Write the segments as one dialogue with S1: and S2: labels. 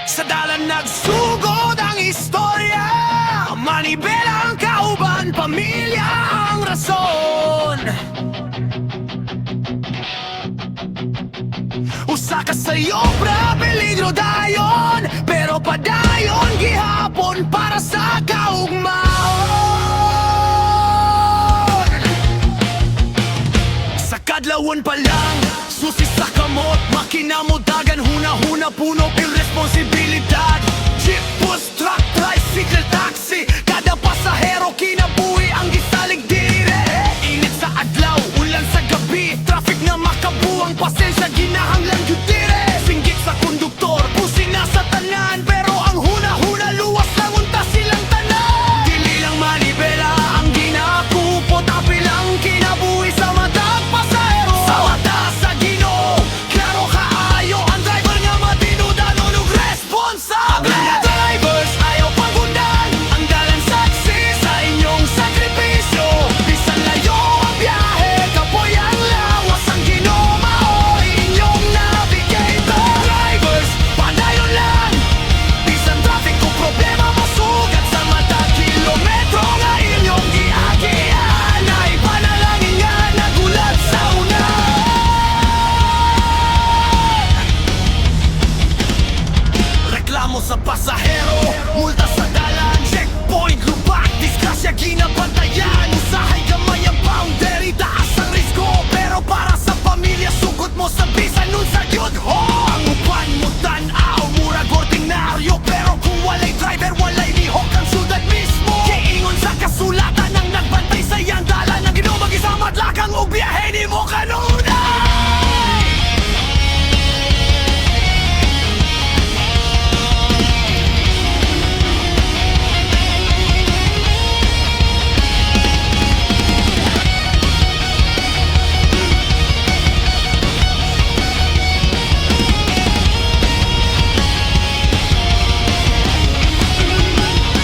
S1: Sa dalan nagsugod ang istorya, manibela ang kauban, pamilya ang rason. Usa ka sayo, peligro dayon, pero padayon gihapon para sa kaugmaon. Sa kadlawon pa lang, susi sa kamot, makinamudagan, huna-huna, puno irresponsibilidad. Jeep, bus, truck, tricycle, taxi, kada pasahero kinabuhi ang gisalig dire. Init sa adlaw, ulan sa gabi, traffic na makabuang, pasensya ginahanglan yun dire. Singgit sa konduktor, pusin na sa tanan, pero ang huna-huna luwas lang unta silang tanan. Dili lang manibela ang ginakupot, tapi lang kinabuhi sa matag pasahero. Sa mata sa Ginoo, klaro kaayo ang driver nga matinudan unog responsa. Ang mga drivers ayaw pagundan, ang dalan saksi sa inyong sakripisyo. Bisan layo ang biyahe, kapoy ang lawas, ang Ginoo mao inyong navigator. Drivers, padayon lang, bisan traffic kung problema masugat sa matag kilometro nga inyong giagian. Ay panalangin nga nagulat sa una. Reklamo sa pasahero, multa sa dalan, checkpoint, lubak, disgrasya, ginabantayan. Usahay gamay ang boundary, taas ang risko, pero para sa pamilya, sugot mo sa bisan nun sa yun ho. Ang uban mo tanaw, murag ordinaryo, pero kung walay driver, walay lihok ang syudad mismo. Kiingon sa kasulatan ang nagbantay sa iyang dalan, ang Ginoo mag-isamat lakang ug biyahe ni mo kanunay.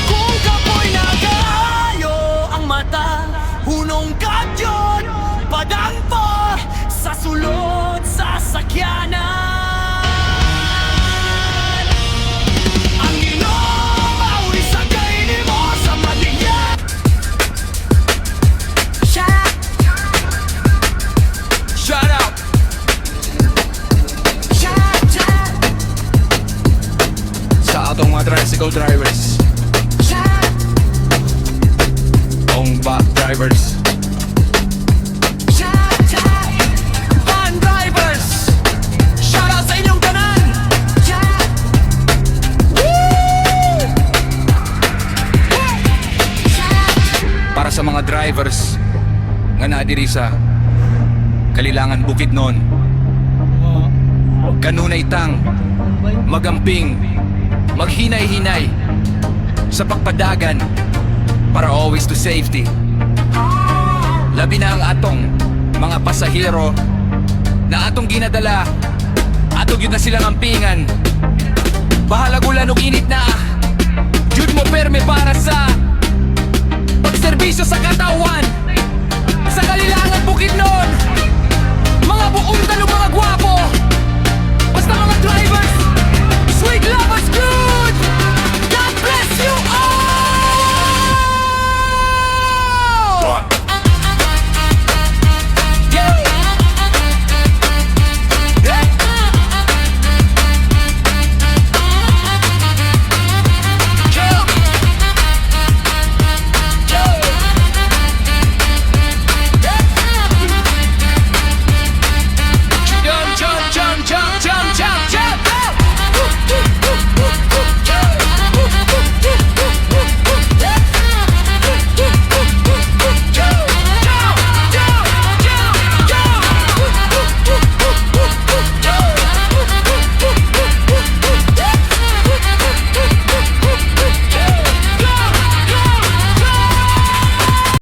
S1: Kung kapoy na kayo ang mata, hunong kadyot, padangpo sa sulod sa sakyanan. Ang Ginoo mauri sa kainin mo sa matigyan. Shut up!
S2: Sa atong mga tricycle drivers, ong back drivers,
S1: Van drivers, shout out sa inyong tanan.
S2: para sa mga drivers nga naadiri sa Kalilangan Bukidnon, kanunay tang magamping, maghinay-hinay sa pagpadagan para always to safety. Labi na ang atong mga pasahero na atong ginadala, atong yun na silang ampingan. Bahalag ulan ug init na, jud mo perme para sa pagserbisyo sa katawan sa Kalilangan Bukidnon.